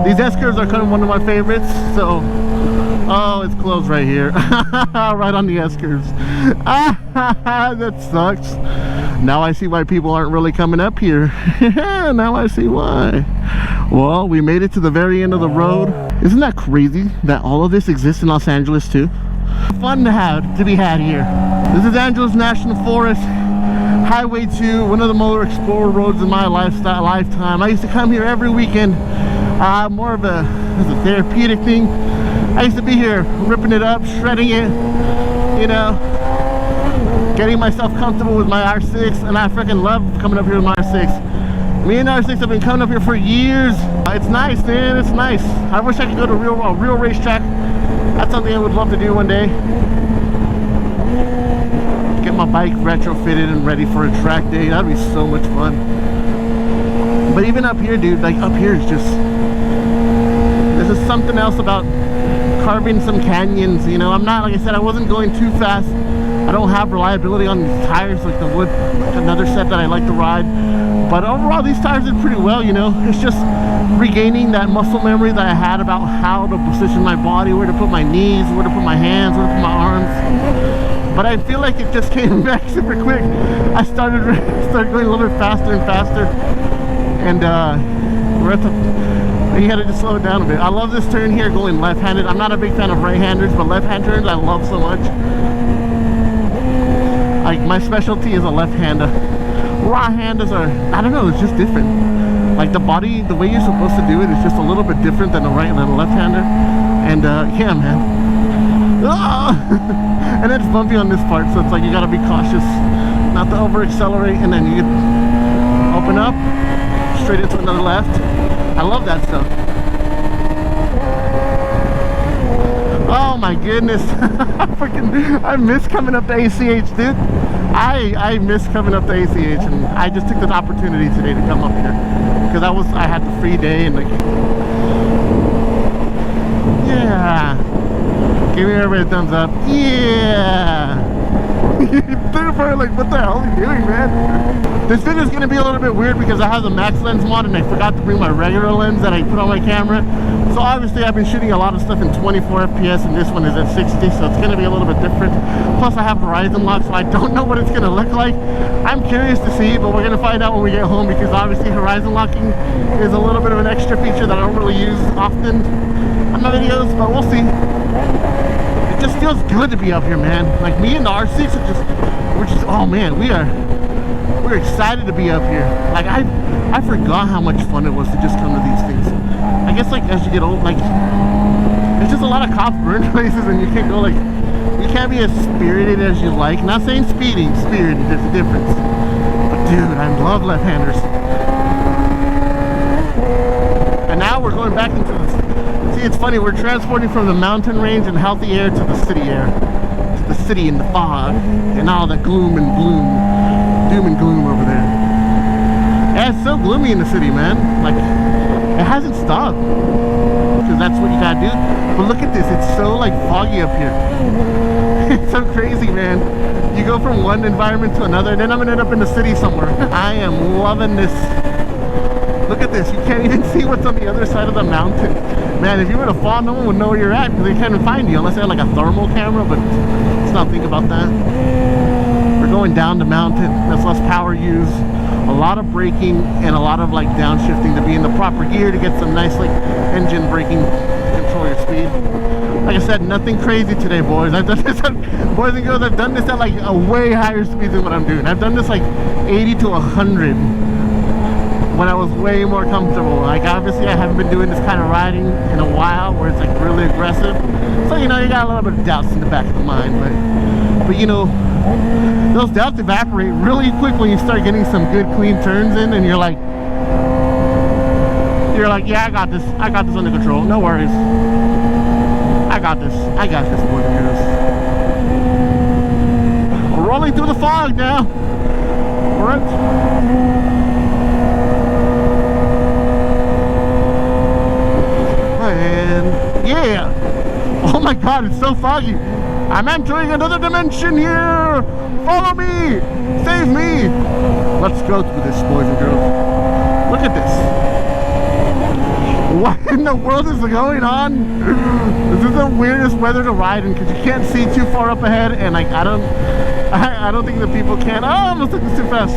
These S-curves are kind of one of my favorites. So, oh, it's closed right here. Right on the S-curves. That sucks. Now I see why people aren't really coming up here. Now I see why. Well, we made it to the very end of the road. Isn't that crazy that all of this exists in Los Angeles too? Fun to be had here. This is Angeles National Forest, Highway 2, one of the more explored roads in my lifetime. I used to come here every weekend. More of a therapeutic thing. I used to be here ripping it up, shredding it, you know, getting myself comfortable with my R6, and I freaking love coming up here with my R6. Me and R6 have been coming up here for years. It's nice, man. It's nice. I wish I could go to a real racetrack. That's something I would love to do one day. Get my bike retrofitted and ready for a track day. That'd be so much fun. But even up here, dude, like up here is just, there's just something else about carving some canyons, you know. I'm not, like I said, I wasn't going too fast. I don't have reliability on these tires like the wood, another set that I like to ride. But overall, these tires did pretty well, you know. It's just regaining that muscle memory that I had about how to position my body, where to put my knees, where to put my hands, where to put my arms. But I feel like it just came back super quick. I started going a little bit faster and faster. And we're at the, you gotta just slow it down a bit. I love this turn here going left-handed. I'm not a big fan of right-handers, but left-hand turns I love so much. Like, my specialty is a left-hander. Right-handers are, I don't know, it's just different. Like the body, the way you're supposed to do it is just a little bit different than a right and a left-hander. And yeah, man. And it's bumpy on this part, so it's like you gotta be cautious not to over-accelerate, and then you open up straight into another left. I love that stuff. Oh my goodness. I miss coming up to ACH, dude. I miss coming up to ACH, and I just took the opportunity today to come up here because I had the free day, and like, yeah, give me everybody a thumbs up. Yeah. They're like, what the hell are you doing, man? This video is gonna be a little bit weird because I have the max lens mod and I forgot to bring my regular lens that I put on my camera. So obviously I've been shooting a lot of stuff in 24 FPS, and this one is at 60, so it's gonna be a little bit different. Plus I have horizon lock, so I don't know what it's gonna look like. I'm curious to see, but we're gonna find out when we get home, because obviously horizon locking is a little bit of an extra feature that I don't really use often on my videos, but we'll see. It just feels good to be up here, man. Like, me and the R6 we're just, oh man, we're excited to be up here. Like, I forgot how much fun it was to just come to these things. I guess, like, as you get old, like, there's just a lot of cops burn places, and you can't go, like, you can't be as spirited as you like. Not saying speeding, spirited, there's a difference. But dude, I love left-handers. And now we're going back into the, see, it's funny, we're transporting from the mountain range and healthy air to the city air. To the city in the fog and all the gloom and gloom over there. Yeah, it's so gloomy in the city, man. Like, it hasn't stopped, because that's what you gotta do. But look at this, it's so like foggy up here. It's so crazy, man. You go from one environment to another, and then I'm gonna end up in the city somewhere. I am loving this. Look at this, you can't even see what's on the other side of the mountain. Man, if you were to fall, no one would know where you're at, because they can't find you unless they had like a thermal camera, but let's not think about that. We're going down the mountain. That's less power use, a lot of braking, and a lot of like downshifting to be in the proper gear to get some nice like engine braking, control your speed. Like I said, nothing crazy today, boys. I've done this, boys and girls, I've done this at like a way higher speed than what I'm doing. I've done this like 80 to 100 when I was way more comfortable. Like, obviously I haven't been doing this kind of riding in a while where it's like really aggressive. So, you know, you got a little bit of doubts in the back of the mind, but you know, those doubts evaporate really quick when you start getting some good clean turns in, and you're like, yeah, I got this under control, no worries. I got this, boys and girls. We're rolling through the fog now. Alright. And yeah, oh my god, it's so foggy. I'm entering another dimension here. Follow me, save me. Let's go through this, boys and girls. Look at this. What in the world is going on? This is the weirdest weather to ride in because you can't see too far up ahead, and like I don't think the people can. Oh, I almost took this too fast.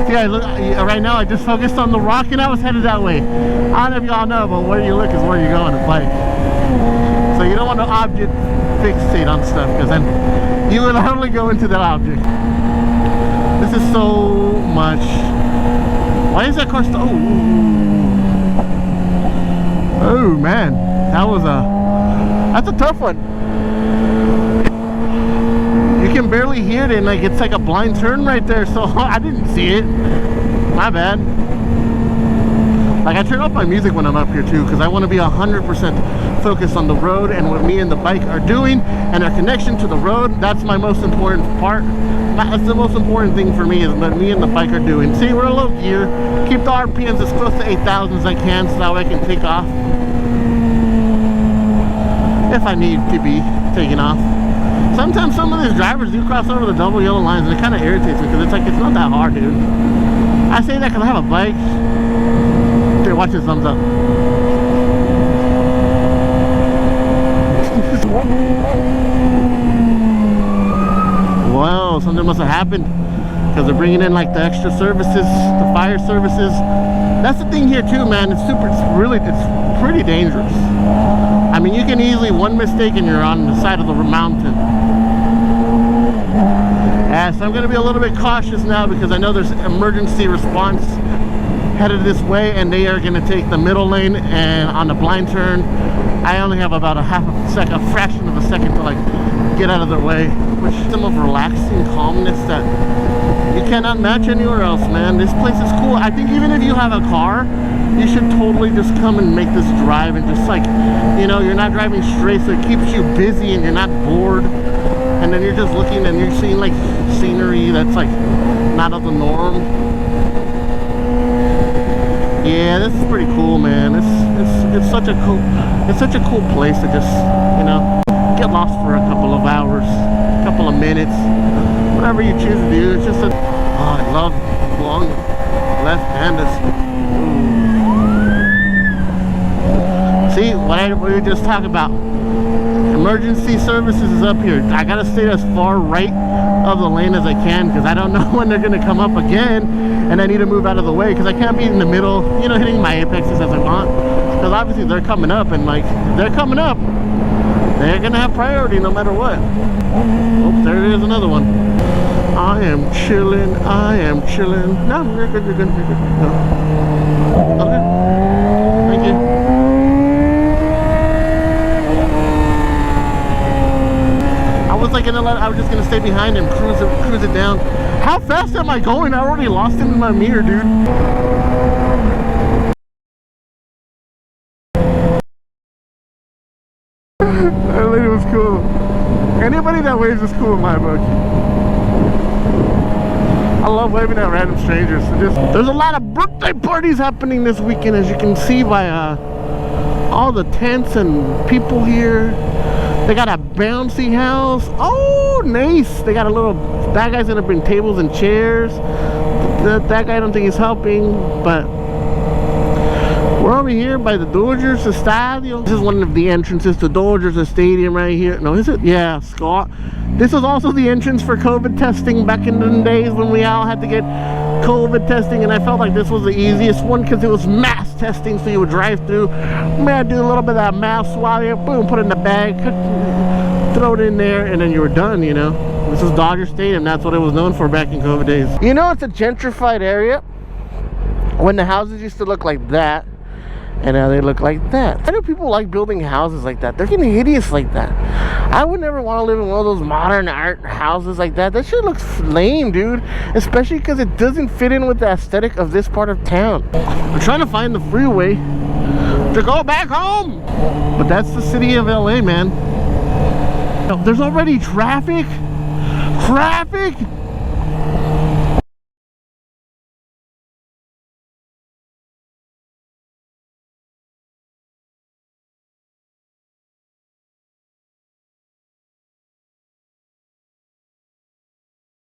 See, I look right now. I just focused on the rock and I was headed that way. I don't know if y'all know, but where you look is where you're going to bike. So you don't want to object fixate on stuff because then you will literally go into that object. This is so much. Why is that car still? Oh man, that's a tough one. You can barely hear it, and like it's like a blind turn right there, so I didn't see it. My bad. Like I turn off my music when I'm up here too, because I want to be 100% focused on the road and what me and the bike are doing and our connection to the road. That's my most important part. That's the most important thing for me, is what me and the bike are doing. See, we're low gear. Keep the RPMs as close to 8,000 as I can, so that way I can take off if I need to be taking off. Sometimes some of these drivers do cross over the double yellow lines, and it kind of irritates me because it's like, it's not that hard, dude. I say that because I have a bike. Okay, watch this thumbs up. Wow, something must have happened because they're bringing in like the extra services, the fire services. That's the thing here too, man. It's pretty dangerous. I mean, you can easily, one mistake and you're on the side of the mountain. Yeah, so I'm going to be a little bit cautious now because I know there's emergency response headed this way, and they are going to take the middle lane, and on the blind turn I only have about a fraction of a second to like get out of their way, which is some of relaxing calmness that you cannot match anywhere else, man. This place is cool. I think even if you have a car, you should totally just come and make this drive, and just like, you know, you're not driving straight, so it keeps you busy and you're not bored, and then you're just looking and you're seeing like scenery that's like not of the norm. Yeah, this is pretty cool, man. It's such a cool place to just, you know, get lost for a couple of hours, a couple of minutes, whatever you choose to do. It's just oh, I love long left-handers. See what we just talked about. Emergency services is up here. I gotta stay as far right of the lane as I can because I don't know when they're gonna come up again, and I need to move out of the way because I can't be in the middle, you know, hitting my apexes as I want, because obviously they're coming up, and like they're coming up, they're gonna have priority no matter what. Oh, there is another one. I am chilling. No, you're good. No. Okay, thank you. I was just gonna stay behind him, cruise it down. How fast am I going? I already lost him in my mirror, dude. That lady was cool. Anybody that waves is cool in my book. I love waving at random strangers. There's a lot of birthday parties happening this weekend, as you can see by all the tents and people here. They got a bouncy house. Oh, nice. They got a little, that guy's gonna bring tables and chairs. That guy, I don't think he's helping, but we're over here by the Dodgers Estadio. This is one of the entrances to Dodgers Stadium right here. No, is it? Yeah, Scott. This is also the entrance for COVID testing back in the days when we all had to get COVID testing, and I felt like this was the easiest one because it was mass testing. So you would drive through, man, do a little bit of that mass swab, boom, put it in the bag, throw it in there, and then you were done, you know. This is Dodger Stadium. That's what it was known for back in COVID days. You know, it's a gentrified area when the houses used to look like that, and now they look like that. Why do people like building houses like that? They're getting hideous like that. I would never want to live in one of those modern art houses like that. That shit looks lame, dude. Especially because it doesn't fit in with the aesthetic of this part of town. I'm trying to find the freeway to go back home. But that's the city of LA, man. There's already traffic.